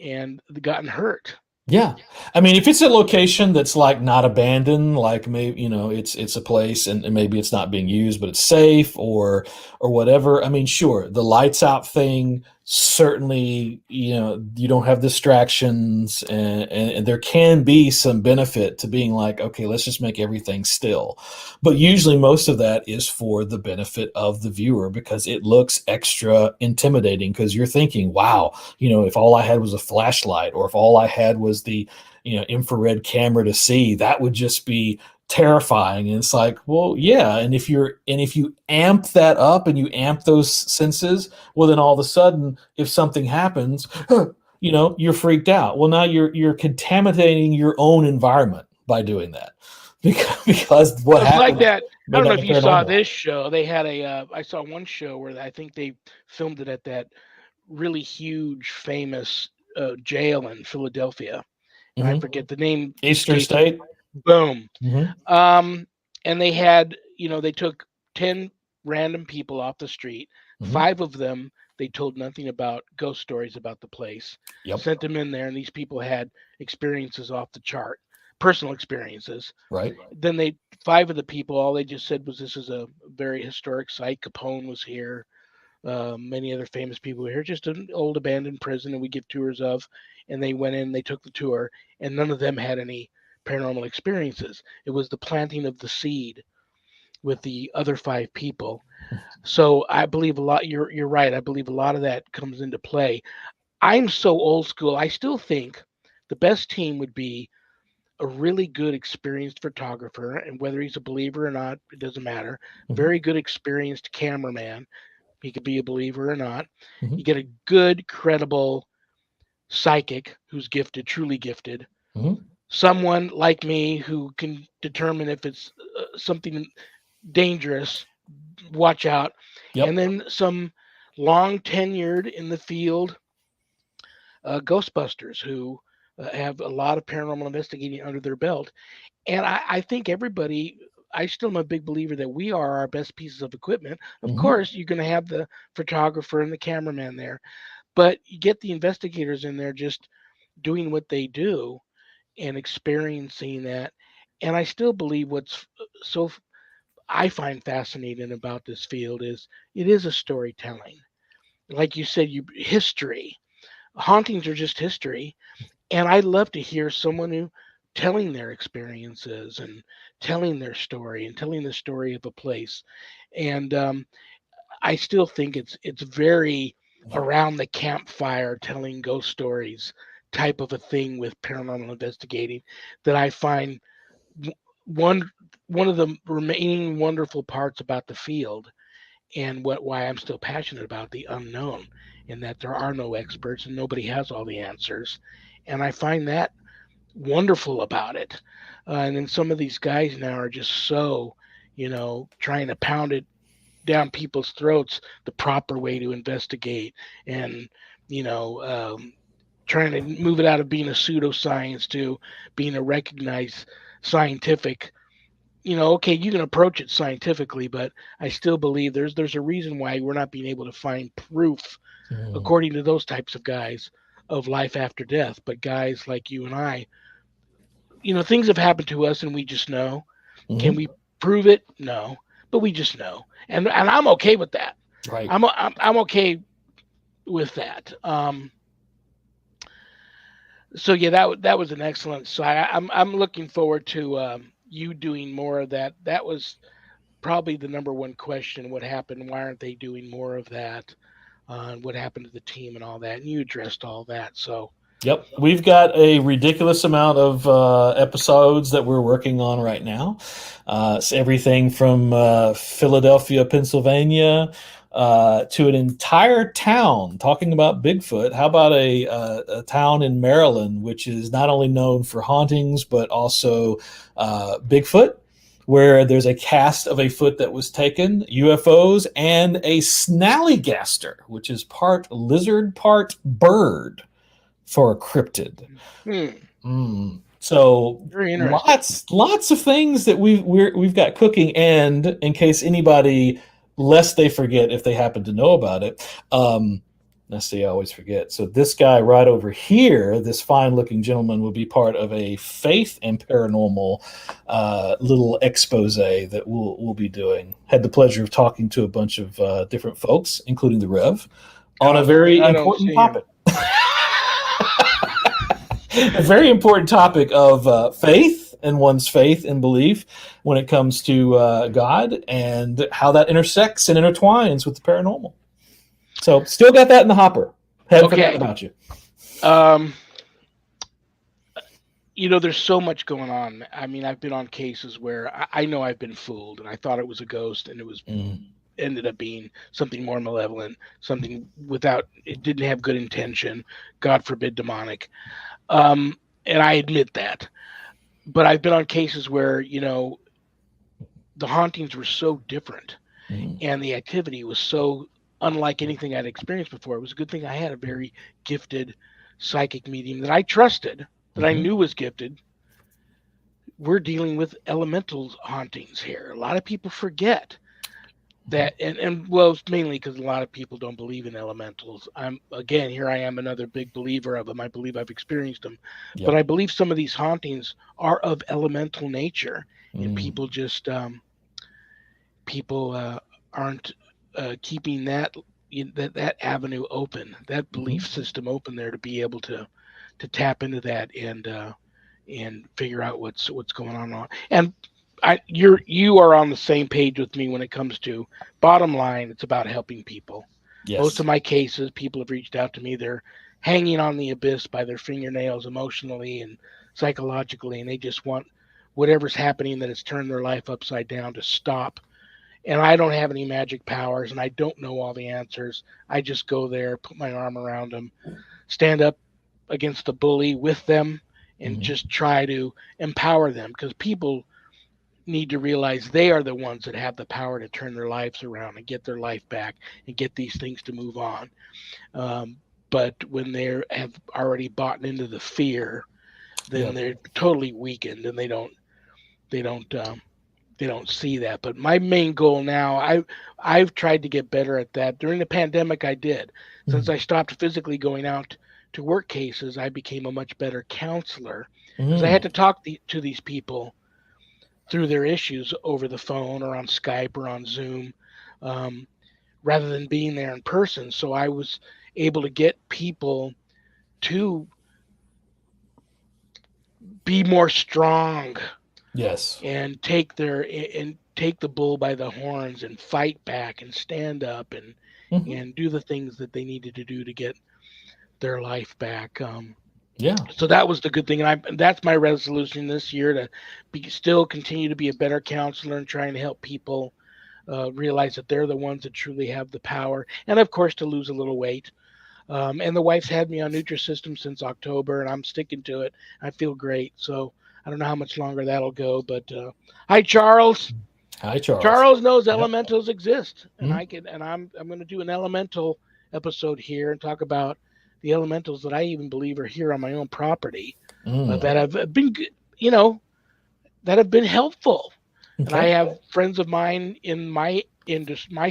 And they've gotten hurt. Yeah. I mean, if it's a location that's like not abandoned, like maybe, it's a place and maybe it's not being used, but it's safe or whatever. I mean, sure. The lights out thing, certainly, you don't have distractions and there can be some benefit to being like, okay, let's just make everything still. But usually most of that is for the benefit of the viewer because it looks extra intimidating because you're thinking, wow, if all I had was a flashlight or if all I had was the infrared camera to see, that would just be terrifying. And it's like, well, yeah. And if you amp that up and you amp those senses, well, then all of a sudden, if something happens, you're freaked out. Well, now you're contaminating your own environment by doing that because what happened like that. I don't know if you saw this show. They had I saw one show where I think they filmed it at that really huge, famous jail in Philadelphia. And I forget the name. Eastern State. Boom. Mm-hmm. And they had, they took 10 random people off the street. 5 of them, they told nothing about ghost stories about the place. Sent them in there, and these people had experiences off the chart, personal experiences. Right. Then 5 of the people, all they just said was this is a very historic site. Capone was here. Many other famous people were here. Just an old abandoned prison that we give tours of. And they went in, they took the tour, and none of them had any paranormal experiences. It was the planting of the seed with the other 5 people. So I believe a lot. You're right. I believe a lot of that comes into play. I'm so old school. I still think the best team would be a really good experienced photographer, and whether he's a believer or not, it doesn't matter. Very good experienced cameraman. He could be a believer or not. You get a good, credible psychic who's gifted, truly gifted. Someone like me who can determine if it's something dangerous, watch out. And then some long tenured in the field Ghostbusters who have a lot of paranormal investigating under their belt. And I think everybody I still am a big believer that we are our best pieces of equipment. Of Hmm. course, you're going to have the photographer and the cameraman there, but you get the investigators in there just doing what they do and experiencing that. And I still believe what's so I find fascinating about this field is it is a storytelling. Like you said, you history. Hauntings are just history, and I love to hear someone who telling their experiences and telling their story and telling the story of a place. And I still think it's very around the campfire telling ghost stories type of a thing with paranormal investigating that I find one one of the remaining wonderful parts about the field and why I'm still passionate about the unknown and that there are no experts and nobody has all the answers. And I find that wonderful about it. And then some of these guys now are just so, trying to pound it down people's throats the proper way to investigate and, you know, um, trying to move it out of being a pseudoscience to being a recognized scientific. Okay, you can approach it scientifically, but I still believe there's a reason why we're not being able to find proof, Hmm. according to those types of guys, of life after death. But guys like you and I, things have happened to us and we just know. Can Hmm. we prove it? No, but we just know, and I'm okay with that. Right. I'm okay with that. So yeah, that was an excellent. So I'm looking forward to you doing more of that. That was probably the number one question: what happened? Why aren't they doing more of that? And what happened to the team and all that? And you addressed all that. So Yep, we've got a ridiculous amount of episodes that we're working on right now. It's everything from Philadelphia, Pennsylvania, to an entire town talking about Bigfoot. How about a town in Maryland, which is not only known for hauntings but also Bigfoot, where there's a cast of a foot that was taken, UFOs, and a snallygaster, which is part lizard, part bird for a cryptid. hmm, So very interesting. lots of things that we've got cooking. And in case anybody, lest they forget if they happen to know about it, let's see, I always forget. So this guy right over here, this fine looking gentleman, will be part of a faith and paranormal little expose that we'll be doing. Had the pleasure of talking to a bunch of different folks, including the Rev, on a very I don't important see him. topic. A very important topic of faith and one's faith and belief when it comes to God and how that intersects and intertwines with the paranormal. So, still got that in the hopper. Hadn't forgotten Okay. about you. Um, there's so much going on. I mean, I've been on cases where I know I've been fooled and I thought it was a ghost and it was Mm. ended up being something more malevolent, something without it didn't have good intention, God forbid demonic. And I admit that. But I've been on cases where, the hauntings were so different Mm. and the activity was so unlike anything I'd experienced before. It was a good thing I had a very gifted psychic medium that I trusted, that I Mm-hmm. knew was gifted. We're dealing with elemental hauntings here. A lot of people forget that, and well, it's mainly because a lot of people don't believe in elementals. Here I am, another big believer of them. I believe I've experienced them, but Yep. I believe some of these hauntings are of elemental nature, and Mm. people aren't keeping that avenue open, that Mm-hmm. belief system open there to be able to tap into that and figure out what's going on. And you are on the same page with me when it comes to bottom line. It's about helping people. Most Yes. of my cases, people have reached out to me. They're hanging on the abyss by their fingernails emotionally and psychologically, and they just want whatever's happening that has turned their life upside down to stop. And I don't have any magic powers and I don't know all the answers. I just go there, put my arm around them, stand up against the bully with them, and Mm-hmm. just try to empower them because people need to realize they are the ones that have the power to turn their lives around and get their life back and get these things to move on. Um, but when they have already bought into the fear, then Yep. they're totally weakened and they don't they don't see that. But my main goal now, I've tried to get better at that. During the pandemic, I did. Since I stopped physically going out to work cases, I became a much better counselor because I had Mm. to talk to these people through their issues over the phone or on Skype or on Zoom, um, rather than being there in person. So I was able to get people to be more strong Yes. and take the bull by the horns and fight back and stand up Hmm. and do the things that they needed to do to get their life back. Yeah. So that was the good thing, and that's my resolution this year to still continue to be a better counselor and trying to help people realize that they're the ones that truly have the power, and of course to lose a little weight. And the wife's had me on Nutrisystem since October, and I'm sticking to it. I feel great. So I don't know how much longer that'll go, but hi, Charles. Hi, Charles. Charles knows Yep. elementals exist, and Mm. I'm going to do an elemental episode here and talk about the elementals that I even believe are here on my own property Mm. that have been, you know, that have been helpful. And I Okay. have friends of mine in my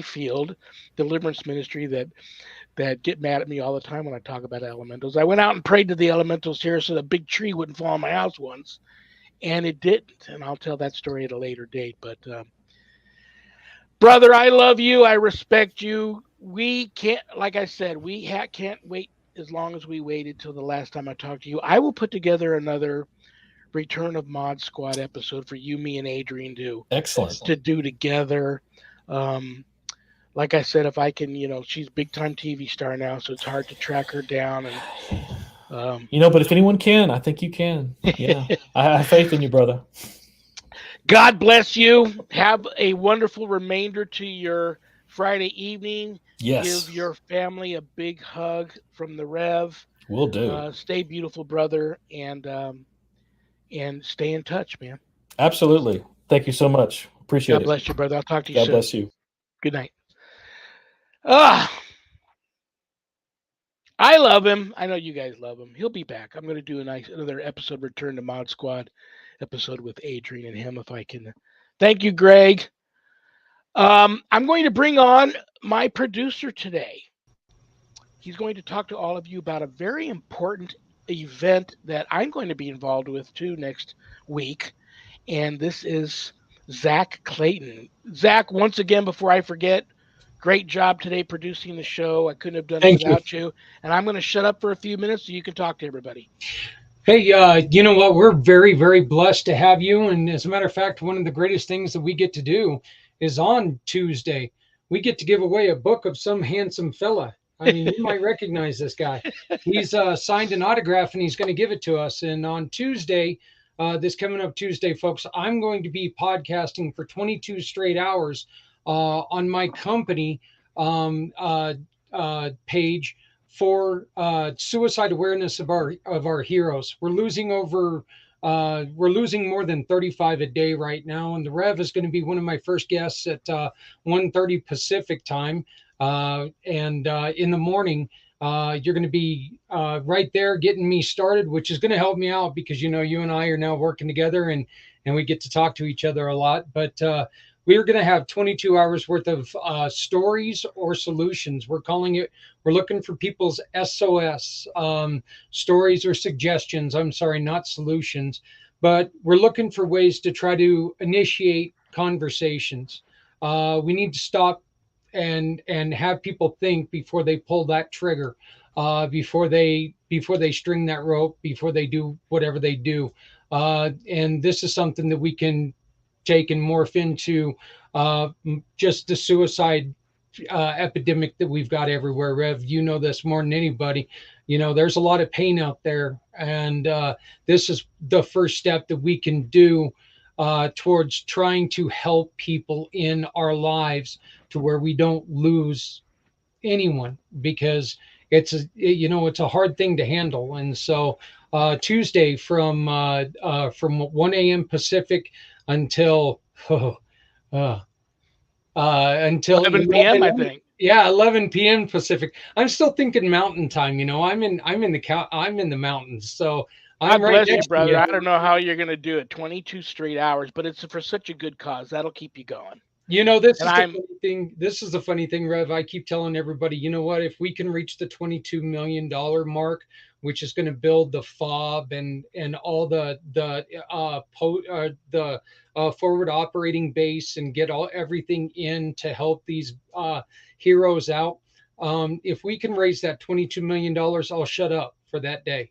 field, deliverance ministry, that get mad at me all the time when I talk about elementals. I went out and prayed to the elementals here so the big tree wouldn't fall on my house once, and it didn't. And I'll tell that story at a later date. But brother, I love you. I respect you. We can't, like I said, can't wait as long as we waited till the last time I talked to you. I will put together another Return of Mod Squad episode for you, me, and Adrian Excellent. to do together. Um, like I said, if I can, she's big time TV star now, so it's hard to track her down. And But if anyone can, I think you can. Yeah. I have faith in you, brother. God bless you. Have a wonderful remainder to your Friday evening. Give Yes. your family a big hug from the Rev. Will do. Stay beautiful, brother, and stay in touch, man. Absolutely. Thank you so much. Appreciate God it. bless you, brother. I'll talk to you God soon. bless you. Good night. Ah, I love him. I know you guys love him. He'll be back. I'm going to do another episode, Return to Mod Squad episode with Adrian and him if I can. Thank you, Greg. I'm going to bring on my producer today. He's going to talk to all of you about a very important event that I'm going to be involved with too next week. And this is Zach Clayton. Zach, once again, before I forget, great job today producing the show. I couldn't have done it Thank you. without you. And I'm going to shut up for a few minutes so you can talk to everybody. Hey, you know what? We're very, very blessed to have you. And as a matter of fact, one of the greatest things that we get to do is on Tuesday, we get to give away a book of some handsome fella. I mean, you might recognize this guy. He's signed an autograph and he's going to give it to us. And on Tuesday, this coming up Tuesday, folks, I'm going to be podcasting for 22 straight hours on my company page for suicide awareness of our heroes. We're losing more than 35 a day right now, and the Rev is going to be one of my first guests at 1:30 Pacific time, and in the morning. You're going to be right there getting me started, which is going to help me out because you and I are now working together and we get to talk to each other a lot. But we're going to have 22 hours worth of stories or solutions. We're looking for people's SOS stories or suggestions. I'm sorry, not solutions, but we're looking for ways to try to initiate conversations. We need to stop and have people think before they pull that trigger, before they string that rope, before they do whatever they do. And this is something that we can take and morph into just the suicide epidemic that we've got everywhere. Rev, you know this more than anybody. There's a lot of pain out there, and this is the first step that we can do towards trying to help people in our lives to where we don't lose anyone, because it's a hard thing to handle. And so Tuesday from 1 a.m. Pacific until until 11 p.m., I think. Yeah, 11 p.m. Pacific. I'm still thinking mountain time. I'm in the mountains, so I'm God right bless you, next to brother. you. I don't know how you're going to do it. 22 straight hours, but it's for such a good cause. That'll keep you going. You know, this And is the I'm, funny thing. This is the funny thing, Rev. I keep telling everybody, you know what? If we can reach the $22 million mark, which is going to build the fob and all the forward operating base and get everything in to help these heroes out. If we can raise that $22 million, I'll shut up for that day.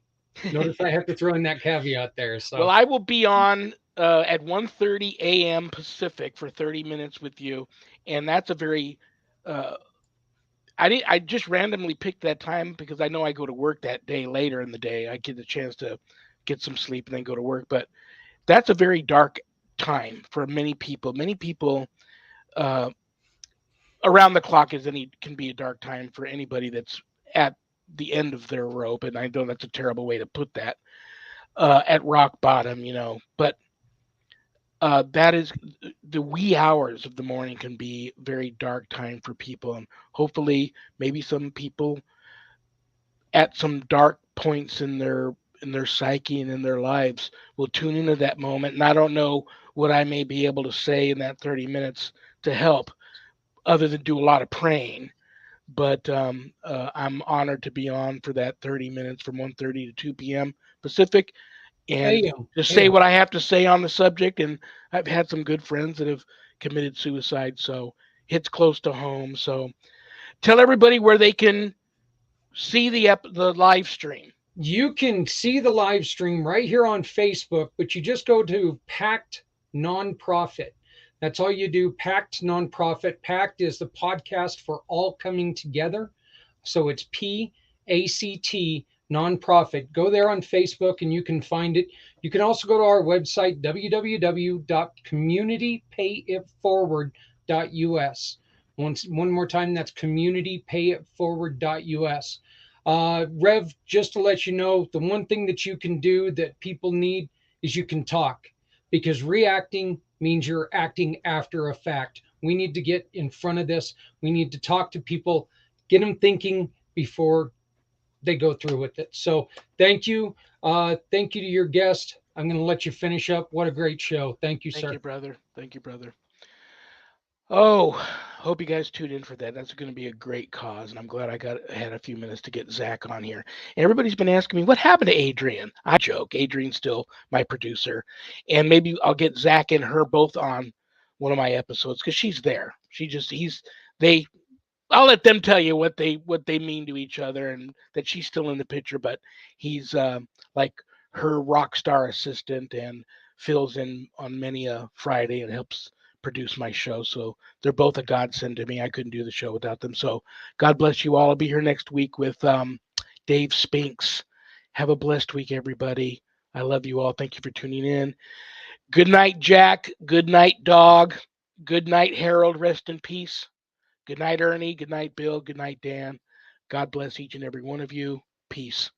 Notice I have to throw in that caveat there. So well, I will be on at 1:30 a.m. Pacific for 30 minutes with you. And that's a very, uh, I just randomly picked that time because I know I go to work that day later in the day. I get a chance to get some sleep and then go to work. But that's a very dark time for many people. Many people, uh, around the clock can be a dark time for anybody that's at the end of their rope. And I know that's a terrible way to put that, at rock bottom, but that is the wee hours of the morning can be very dark time for people. And hopefully maybe some people at some dark points in their psyche and in their lives will tune into that moment. And I don't know what I may be able to say in that 30 minutes to help other than do a lot of praying. But I'm honored to be on for that 30 minutes from 1:30 to 2 p.m. Pacific and AM, just say AM. what I have to say on the subject. And I've had some good friends that have committed suicide, so hits close to home. So tell everybody where they can see the live stream. You can see the live stream right here on Facebook, but you just go to Pact Nonprofit. That's all you do. Pact Nonprofit. Pact is the podcast for all coming together. So it's PACT Nonprofit. Go there on Facebook and you can find it. You can also go to our website, www.communitypayitforward.us. One more time, that's communitypayitforward.us. Rev, just to let you know, the one thing that you can do that people need is you can talk, because reacting means you're acting after a fact. We need to get in front of this. We need to talk to people, get them thinking before they go through with it. So thank you. Thank you to your guest. I'm going to let you finish up. What a great show. Thank you, Thank sir. you, brother. Thank you, brother. Oh, hope you guys tuned in for that. That's going to be a great cause, and I'm glad I had a few minutes to get Zach on here. And everybody's been asking me what happened to Adrian. I joke, Adrian's still my producer, and maybe I'll get Zach and her both on one of my episodes because she's there. They. I'll let them tell you what they mean to each other, and that she's still in the picture, but he's like her rock star assistant and fills in on many a Friday and helps produce my show. So they're both a godsend to me. I couldn't do the show without them. So God bless you all. I'll be here next week with Dave Spinks. Have a blessed week, everybody. I love you all. Thank you for tuning in. Good night, Jack. Good night, dog. Good night, Harold. Rest in peace. Good night, Ernie. Good night, Bill. Good night, Dan. God bless each and every one of you. Peace.